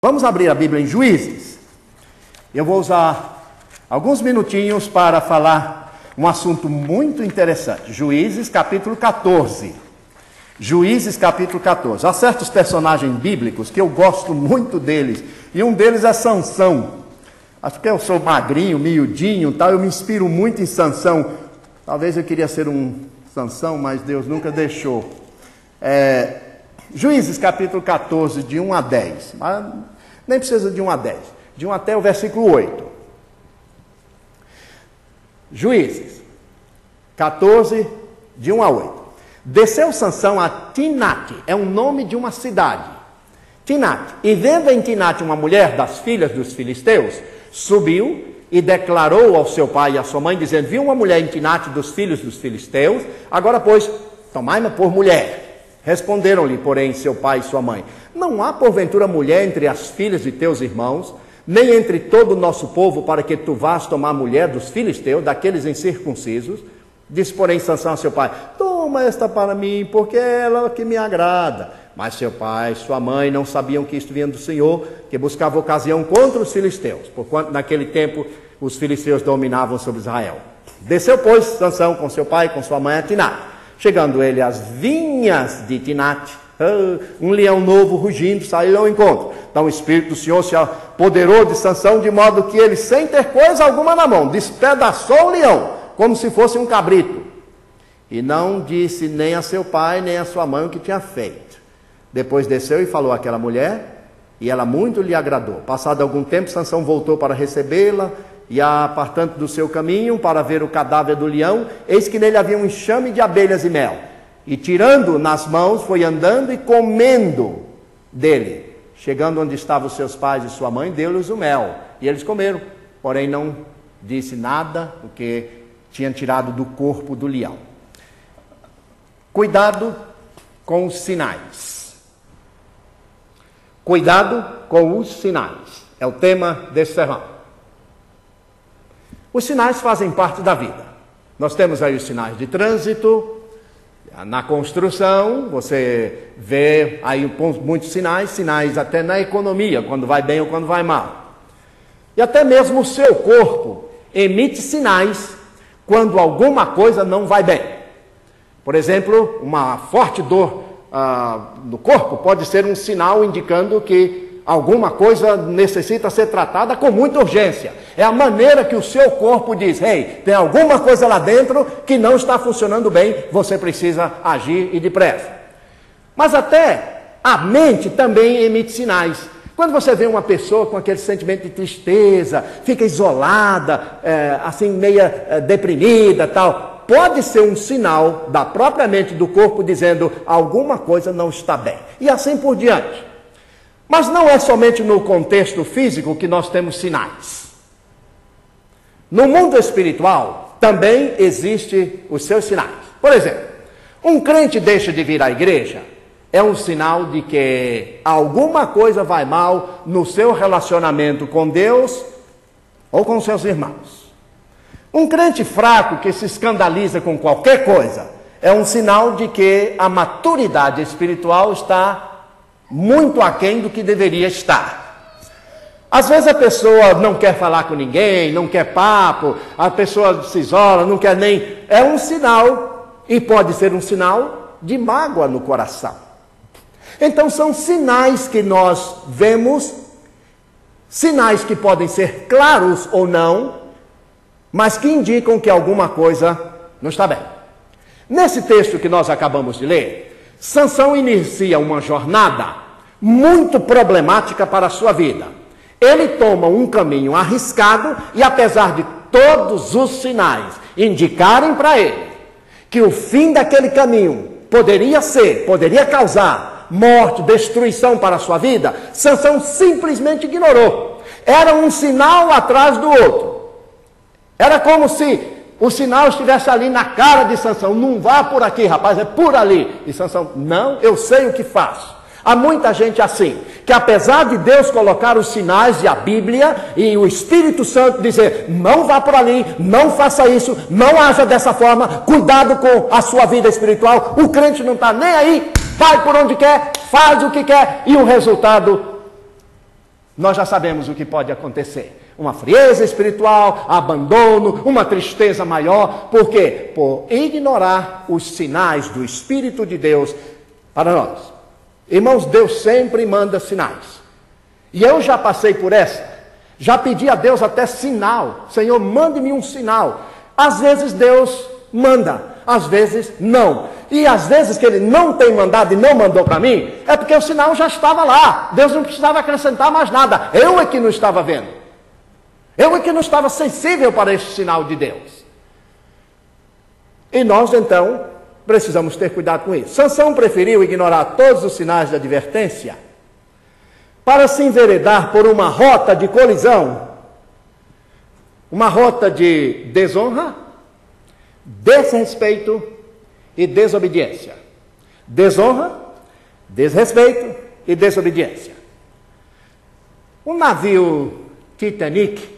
Vamos abrir a Bíblia em Juízes. Eu vou usar alguns minutinhos para falar um assunto muito interessante. Juízes capítulo 14. Juízes capítulo 14. Há certos personagens bíblicos que eu gosto muito deles. E um deles é Sansão. Acho que eu sou magrinho, miudinho, tal. Eu me inspiro muito em Sansão. Talvez eu queria ser um Sansão, mas Deus nunca deixou. Juízes capítulo 14, de 1 a 10. Mas nem precisa de 1 a 10. De 1 até o versículo 8. Juízes 14, de 1 a 8. Desceu Sansão a Timnate, é um nome de uma cidade. Timnate. E vendo em Timnate uma mulher das filhas dos filisteus, subiu e declarou ao seu pai e à sua mãe, dizendo: vi uma mulher em Timnate dos filhos dos filisteus, agora pois, tomai-me por mulher. Responderam-lhe, porém, seu pai e sua mãe: não há porventura mulher entre as filhas de teus irmãos, nem entre todo o nosso povo, para que tu vás tomar mulher dos filisteus, daqueles incircuncisos? Disse, porém, Sansão a seu pai: toma esta para mim, porque é ela que me agrada. Mas seu pai e sua mãe não sabiam que isto vinha do Senhor, que buscava ocasião contra os filisteus, porquanto naquele tempo os filisteus dominavam sobre Israel. Desceu, pois, Sansão com seu pai e com sua mãe a Timnate. Chegando ele às vinhas de Timnate, um leão novo rugindo saiu ao encontro. Então o Espírito do Senhor se apoderou de Sansão, de modo que ele, sem ter coisa alguma na mão, despedaçou o leão, como se fosse um cabrito. E não disse nem a seu pai, nem a sua mãe o que tinha feito. Depois desceu e falou àquela mulher, e ela muito lhe agradou. Passado algum tempo, Sansão voltou para recebê-la, e apartando do seu caminho para ver o cadáver do leão, eis que nele havia um enxame de abelhas e mel. E tirando nas mãos, foi andando e comendo dele. Chegando onde estavam os seus pais e sua mãe, deu-lhes o mel. E eles comeram, porém não disse nada, porque tinham tirado do corpo do leão. Cuidado com os sinais. Cuidado com os sinais. É o tema desse sermão. Os sinais fazem parte da vida. Nós temos aí os sinais de trânsito. Na construção, você vê aí muitos sinais até na economia, quando vai bem ou quando vai mal. E até mesmo o seu corpo emite sinais quando alguma coisa não vai bem. Por exemplo, uma forte dor no corpo pode ser um sinal indicando que alguma coisa necessita ser tratada com muita urgência. É a maneira que o seu corpo diz: hey, tem alguma coisa lá dentro que não está funcionando bem, você precisa agir e depressa. Mas até a mente também emite sinais. Quando você vê uma pessoa com aquele sentimento de tristeza, fica isolada, assim meia deprimida, tal, pode ser um sinal da própria mente do corpo dizendo: alguma coisa não está bem. E assim por diante. Mas não é somente no contexto físico que nós temos sinais. No mundo espiritual também existem os seus sinais. Por exemplo, um crente deixa de vir à igreja, é um sinal de que alguma coisa vai mal no seu relacionamento com Deus ou com seus irmãos. Um crente fraco que se escandaliza com qualquer coisa é um sinal de que a maturidade espiritual está muito aquém do que deveria estar. Às vezes a pessoa não quer falar com ninguém, não quer papo, a pessoa se isola, não quer nem... É um sinal, e pode ser um sinal de mágoa no coração. Então são sinais que nós vemos, sinais que podem ser claros ou não, mas que indicam que alguma coisa não está bem. Nesse texto que nós acabamos de ler, Sansão inicia uma jornada muito problemática para a sua vida. Ele toma um caminho arriscado e, apesar de todos os sinais indicarem para ele que o fim daquele caminho poderia causar morte, destruição para a sua vida, Sansão simplesmente ignorou. Era um sinal atrás do outro. Era como se o sinal estivesse ali na cara de Sansão: não vá por aqui, rapaz, é por ali. E Sansão: não, eu sei o que faço. Há muita gente assim, que apesar de Deus colocar os sinais e a Bíblia e o Espírito Santo dizer: não vá por ali, não faça isso, não haja dessa forma, cuidado com a sua vida espiritual, o crente não está nem aí, vai por onde quer, faz o que quer, e o resultado nós já sabemos o que pode acontecer. Uma frieza espiritual, abandono, uma tristeza maior. Por quê? Por ignorar os sinais do Espírito de Deus para nós. Irmãos, Deus sempre manda sinais. E eu já passei por essa. Já pedi a Deus até sinal. Senhor, mande-me um sinal. Às vezes Deus manda, às vezes não. E às vezes que Ele não tem mandado e não mandou para mim, é porque o sinal já estava lá. Deus não precisava acrescentar mais nada. Eu é que não estava vendo. Eu é que não estava sensível para esse sinal de Deus. E nós, então, precisamos ter cuidado com isso. Sansão preferiu ignorar todos os sinais de advertência para se enveredar por uma rota de colisão, uma rota de desonra, desrespeito e desobediência. Desonra, desrespeito e desobediência. O navio Titanic,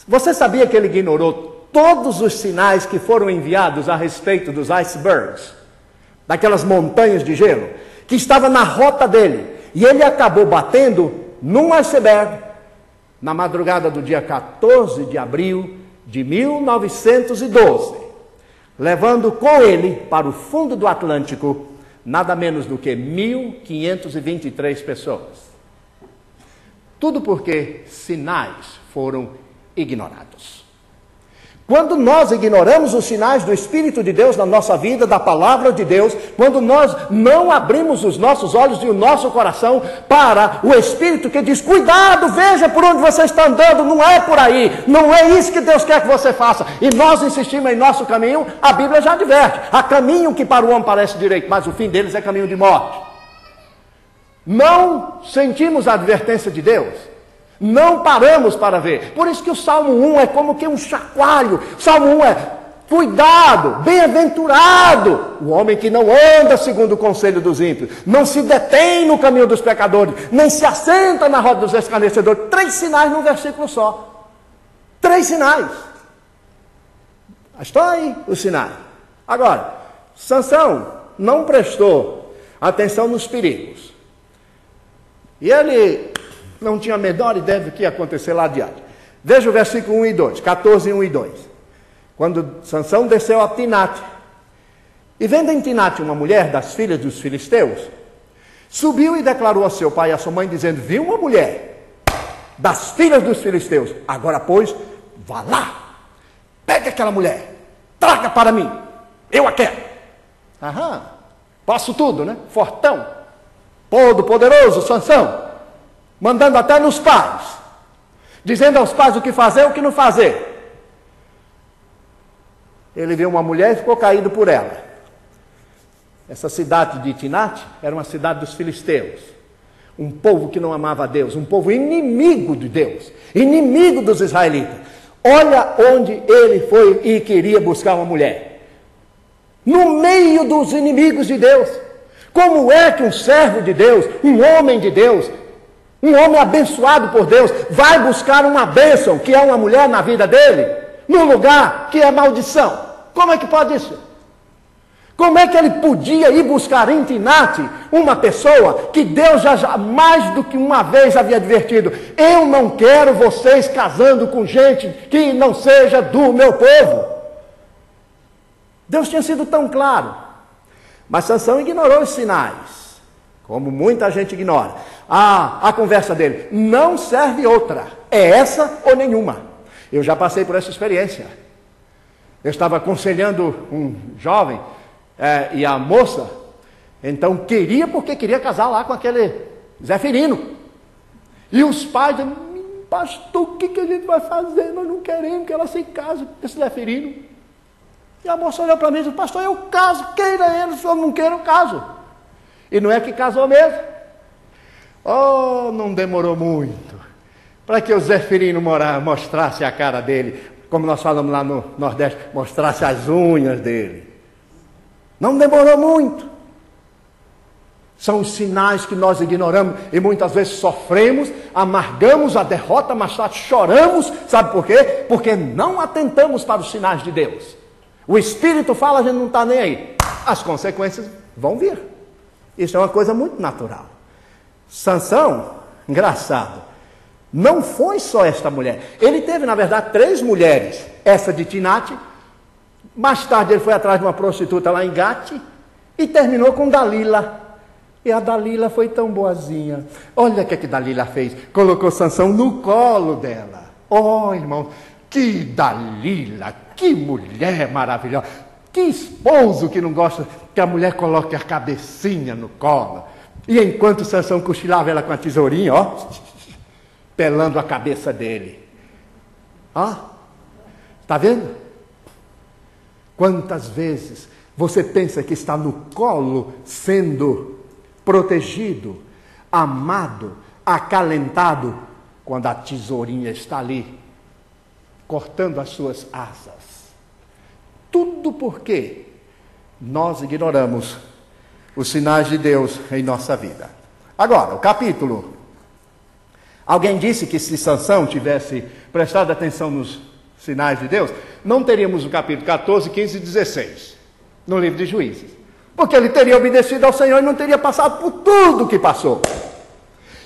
você sabia que ele ignorou todos os sinais que foram enviados a respeito dos icebergs, daquelas montanhas de gelo, que estava na rota dele, e ele acabou batendo num iceberg na madrugada do dia 14 de abril de 1912, levando com ele para o fundo do Atlântico nada menos do que 1.523 pessoas. Tudo porque sinais foram ignorados. Quando nós ignoramos os sinais do Espírito de Deus na nossa vida, da Palavra de Deus, quando nós não abrimos os nossos olhos e o nosso coração para o Espírito que diz, cuidado, veja por onde você está andando, não é por aí, não é isso que Deus quer que você faça, e nós insistimos em nosso caminho, a Bíblia já adverte, há caminho que para o homem parece direito, mas o fim deles é caminho de morte. Não sentimos a advertência de Deus, não paramos para ver. Por isso que o Salmo 1 é como que um chacoalho. O Salmo 1 é, cuidado, bem-aventurado o homem que não anda segundo o conselho dos ímpios, não se detém no caminho dos pecadores, nem se assenta na roda dos escarnecedores. 3 sinais num versículo só. 3 sinais. Estão aí os sinais. Agora, Sansão não prestou atenção nos perigos. E ele não tinha a menor ideia do que ia acontecer lá adiante. Veja o versículo 1 e 2, 14, 1 e 2. Quando Sansão desceu a Timnate, e vendo em Timnate uma mulher das filhas dos filisteus, subiu e declarou a seu pai e a sua mãe, dizendo, vi uma mulher das filhas dos filisteus, agora pois, vá lá, pegue aquela mulher, traga para mim, eu a quero. Aham, posso tudo, né? Fortão. Todo poderoso, Sansão, mandando até nos pais, dizendo aos pais o que fazer e o que não fazer. Ele viu uma mulher e ficou caído por ela. Essa cidade de Timnate era uma cidade dos filisteus, um povo que não amava a Deus, um povo inimigo de Deus, inimigo dos israelitas. Olha onde ele foi e queria buscar uma mulher, no meio dos inimigos de Deus. Como é que um servo de Deus, um homem de Deus, um homem abençoado por Deus, vai buscar uma bênção, que é uma mulher na vida dele, num lugar que é maldição? Como é que pode isso? Como é que ele podia ir buscar em Timnate uma pessoa que Deus já mais do que uma vez havia advertido, eu não quero vocês casando com gente que não seja do meu povo? Deus tinha sido tão claro. Mas Sansão ignorou os sinais, como muita gente ignora. A conversa dele, não serve outra, é essa ou nenhuma. Eu já passei por essa experiência. Eu estava aconselhando um jovem, e a moça, então porque queria casar lá com aquele Zeferino. E os pais, pastor, o que a gente vai fazer? Nós não queremos que ela se case com esse Zeferino. E a moça olhou para mim e disse, pastor, eu caso, queira ele, se o senhor não queira, eu caso. E não é que casou mesmo. Oh, não demorou muito para que o Zeferino mostrasse a cara dele, como nós falamos lá no Nordeste, mostrasse as unhas dele. Não demorou muito. São os sinais que nós ignoramos e muitas vezes sofremos, amargamos a derrota, mas choramos. Sabe por quê? Porque não atentamos para os sinais de Deus. O Espírito fala, a gente não está nem aí. As consequências vão vir. Isso é uma coisa muito natural. Sansão, engraçado, não foi só esta mulher. Ele teve, na verdade, 3 mulheres. Essa de Tinate, mais tarde ele foi atrás de uma prostituta lá em Gate e terminou com Dalila. E a Dalila foi tão boazinha. Olha o que Dalila fez. Colocou Sansão no colo dela. Oh, irmão, que Dalila, que mulher maravilhosa. Que esposo que não gosta que a mulher coloque a cabecinha no colo. E enquanto Sansão cochilava ela com a tesourinha, ó, pelando a cabeça dele. Ó, está vendo? Quantas vezes você pensa que está no colo sendo protegido, amado, acalentado, quando a tesourinha está ali, cortando as suas asas. Tudo porque nós ignoramos os sinais de Deus em nossa vida. Agora, o capítulo. Alguém disse que se Sansão tivesse prestado atenção nos sinais de Deus, não teríamos o capítulo 14, 15 e 16 no livro de Juízes. Porque ele teria obedecido ao Senhor e não teria passado por tudo que passou.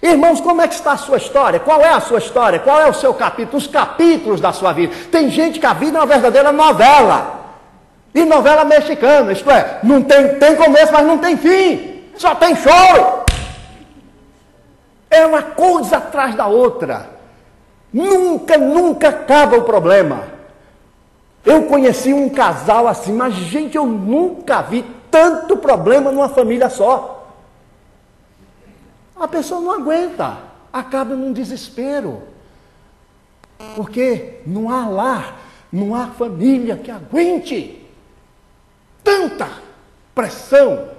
Irmãos, como é que está a sua história? Qual é a sua história? Qual é o seu capítulo? Os capítulos da sua vida. Tem gente que a vida é uma verdadeira novela. E novela mexicana, isto é, não tem começo, mas não tem fim. Só tem show. É uma coisa atrás da outra. Nunca acaba o problema. Eu conheci um casal assim, mas gente, eu nunca vi tanto problema numa família só. A pessoa não aguenta, acaba num desespero. Porque não há lar, não há família que aguente tanta pressão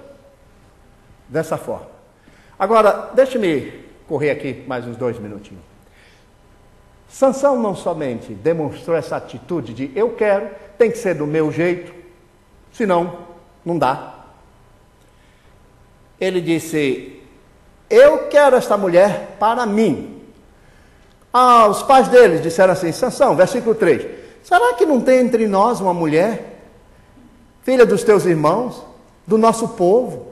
dessa forma. Agora, deixe-me correr aqui mais uns 2 minutinhos. Sansão não somente demonstrou essa atitude de eu quero, tem que ser do meu jeito, senão não dá. Ele disse, eu quero esta mulher para mim. Os pais deles disseram assim, Sansão, versículo 3, será que não tem entre nós uma mulher, filha dos teus irmãos, do nosso povo,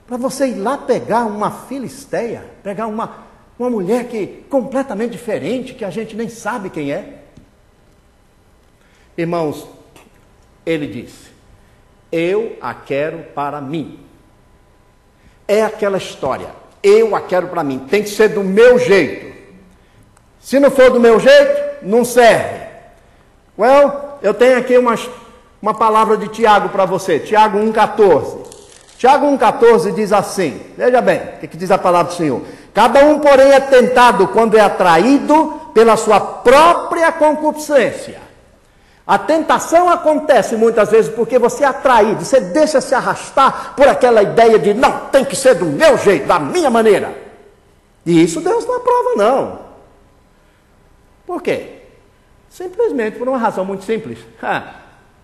para você ir lá pegar uma filisteia, pegar uma mulher que completamente diferente, que a gente nem sabe quem é? Irmãos, ele disse, eu a quero para mim. É aquela história, eu a quero para mim, tem que ser do meu jeito. Se não for do meu jeito, não serve. Eu tenho aqui uma palavra de Tiago para você, Tiago 1,14. Tiago 1,14 diz assim, veja bem, o que diz a palavra do Senhor? Cada um, porém, é tentado quando é atraído pela sua própria concupiscência. A tentação acontece muitas vezes porque você é atraído, você deixa se arrastar por aquela ideia de não, tem que ser do meu jeito, da minha maneira. E isso Deus não aprova, não. Por quê? Simplesmente por uma razão muito simples.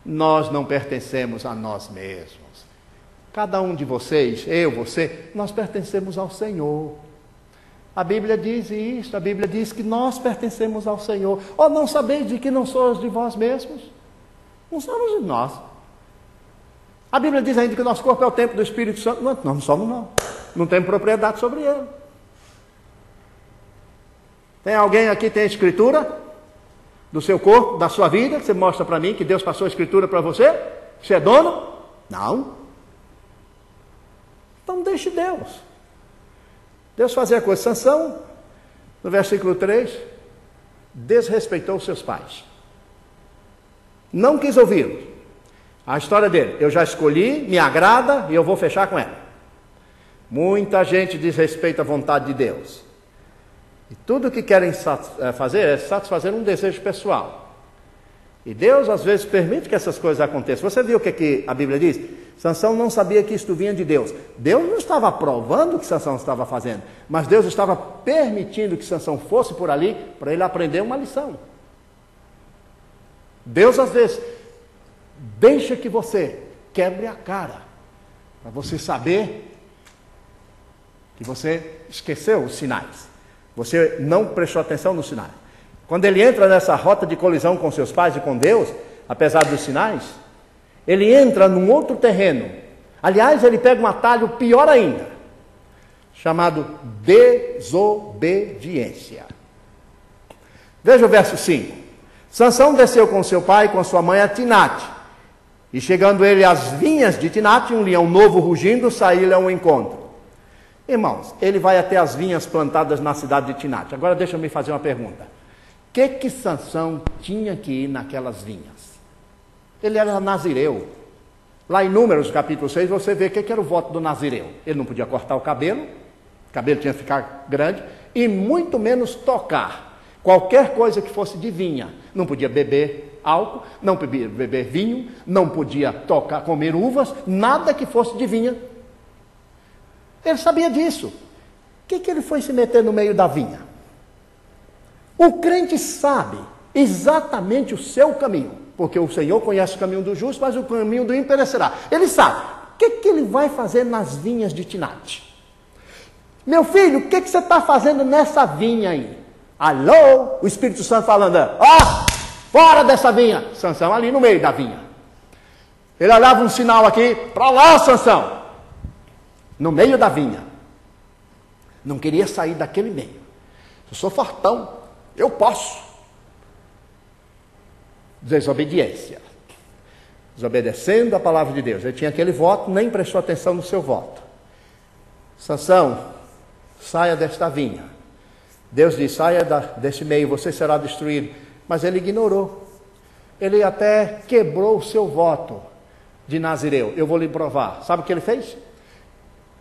Nós não pertencemos a nós mesmos. Cada um de vocês, eu, você, nós pertencemos ao Senhor. A Bíblia diz isso, a Bíblia diz que nós pertencemos ao Senhor. Ou não sabeis de que não sois de vós mesmos? Não somos de nós. A Bíblia diz ainda que o nosso corpo é o templo do Espírito Santo. Nós não somos, não. Não temos propriedade sobre ele. Tem alguém aqui que tem a escritura do seu corpo, da sua vida? Você mostra para mim que Deus passou a escritura para você? Você é dono? Não. Então deixe Deus. Deus fazia a coisa. Sansão, no versículo 3, desrespeitou seus pais. Não quis ouvi-los. A história dele, eu já escolhi, me agrada e eu vou fechar com ela. Muita gente desrespeita a vontade de Deus. E tudo o que querem fazer é satisfazer um desejo pessoal. E Deus às vezes permite que essas coisas aconteçam. Você viu o que a Bíblia diz? Sansão não sabia que isto vinha de Deus. Deus não estava aprovando o que Sansão estava fazendo, mas Deus estava permitindo que Sansão fosse por ali para ele aprender uma lição. Deus às vezes deixa que você quebre a cara, para você saber que você esqueceu os sinais. Você não prestou atenção nos sinais. Quando ele entra nessa rota de colisão com seus pais e com Deus, apesar dos sinais, ele entra num outro terreno. Aliás, ele pega um atalho pior ainda, chamado desobediência. Veja o verso 5. Sansão desceu com seu pai e com sua mãe a Tinate. E chegando ele às vinhas de Tinate, um leão novo rugindo saiu-lhe ao encontro. Irmãos, ele vai até as vinhas plantadas na cidade de Tinate. Agora deixa eu me fazer uma pergunta. O que Sansão tinha que ir naquelas vinhas? Ele era nazireu. Lá em Números, capítulo 6, você vê o que era o voto do nazireu. Ele não podia cortar o cabelo tinha que ficar grande, e muito menos tocar qualquer coisa que fosse de vinha. Não podia beber álcool, não podia beber vinho, não podia comer uvas, nada que fosse de vinha. Ele sabia disso. O que ele foi se meter no meio da vinha? O crente sabe exatamente o seu caminho, porque o Senhor conhece o caminho do justo, mas o caminho do ímpio perecerá. Ele sabe. O que ele vai fazer nas vinhas de Tinate? Meu filho, o que você está fazendo nessa vinha aí? Alô? O Espírito Santo falando, fora dessa vinha. Sansão ali no meio da vinha. Ele olhava um sinal aqui, para lá, Sansão. No meio da vinha. Não queria sair daquele meio. Eu sou fortão, eu posso. Desobediência. Desobedecendo a palavra de Deus. Ele tinha aquele voto, nem prestou atenção no seu voto. Sansão, saia desta vinha. Deus diz, saia desse meio, você será destruído. Mas ele ignorou. Ele até quebrou o seu voto de nazireu. Eu vou lhe provar. Sabe o que ele fez?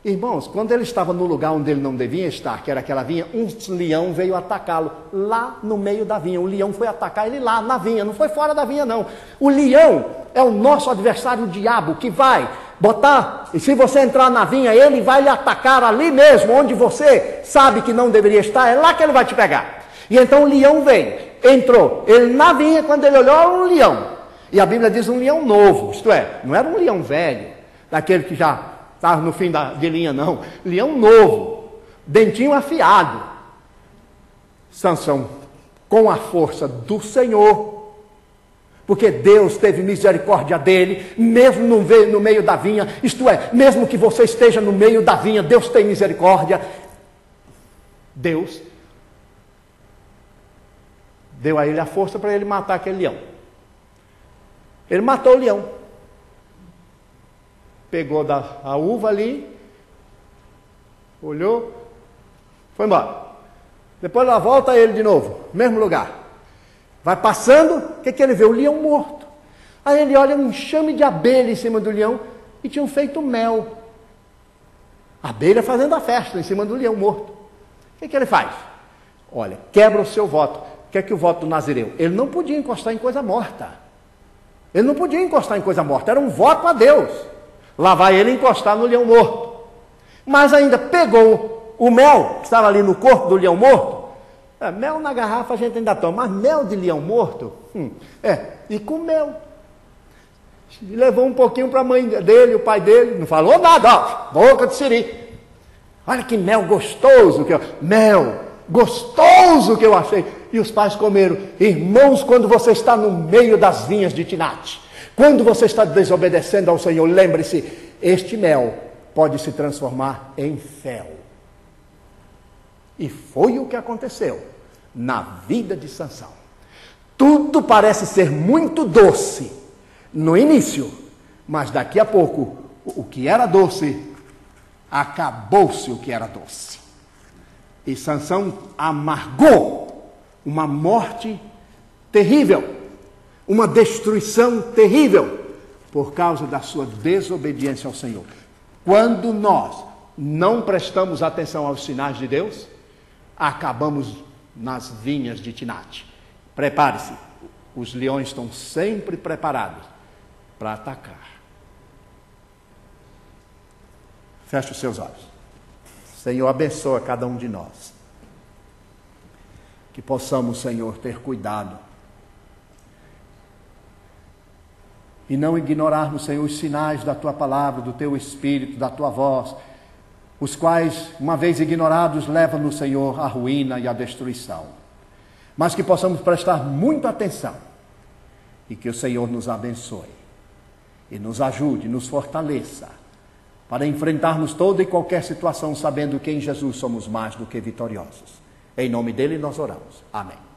Irmãos, quando ele estava no lugar onde ele não devia estar, que era aquela vinha, um leão veio atacá-lo lá no meio da vinha. O leão foi atacar ele lá na vinha, não foi fora da vinha não. O leão é o nosso adversário, o diabo, que vai botar, e se você entrar na vinha, ele vai lhe atacar ali mesmo, onde você sabe que não deveria estar, é lá que ele vai te pegar. E então o leão veio, entrou, ele na vinha, quando ele olhou, era um leão. E a Bíblia diz um leão novo, isto é, não era um leão velho, daquele que já estava no fim de linha não, leão novo, dentinho afiado. Sansão, com a força do Senhor, porque Deus teve misericórdia dele, mesmo no meio da vinha, isto é, mesmo que você esteja no meio da vinha, Deus tem misericórdia. Deus deu a ele a força para ele matar aquele leão. Ele matou o leão. Pegou a uva ali, olhou, foi embora. Depois ela volta ele de novo, mesmo lugar. Vai passando, o que ele vê? O leão morto. Aí ele olha um enxame de abelha em cima do leão e tinham feito mel. A abelha fazendo a festa em cima do leão morto. O que ele faz? Olha, quebra o seu voto. O que é o voto do nazireu? Ele não podia encostar em coisa morta. Ele não podia encostar em coisa morta, era um voto a Deus. Lá vai ele encostar no leão morto. Mas ainda pegou o mel que estava ali no corpo do leão morto. Mel na garrafa a gente ainda toma, mas mel de leão morto? E com mel. Levou um pouquinho para a mãe dele, o pai dele, não falou nada, boca de siri. Olha que mel gostoso, mel gostoso que eu achei. E os pais comeram. Irmãos, quando você está no meio das vinhas de Tinate, quando você está desobedecendo ao Senhor, lembre-se, este mel pode se transformar em fel. E foi o que aconteceu na vida de Sansão. Tudo parece ser muito doce no início, mas daqui a pouco, o que era doce, acabou-se o que era doce. E Sansão amargou uma morte terrível, uma destruição terrível, por causa da sua desobediência ao Senhor. Quando nós não prestamos atenção aos sinais de Deus, acabamos nas vinhas de Tinate. Prepare-se, os leões estão sempre preparados para atacar. Feche os seus olhos. Senhor, abençoa cada um de nós. Que possamos, Senhor, ter cuidado e não ignorarmos, Senhor, os sinais da Tua palavra, do Teu Espírito, da Tua voz, os quais, uma vez ignorados, levam-nos, Senhor, à ruína e à destruição. Mas que possamos prestar muita atenção e que o Senhor nos abençoe e nos ajude, nos fortaleça para enfrentarmos toda e qualquer situação, sabendo que em Jesus somos mais do que vitoriosos. Em nome dele nós oramos. Amém.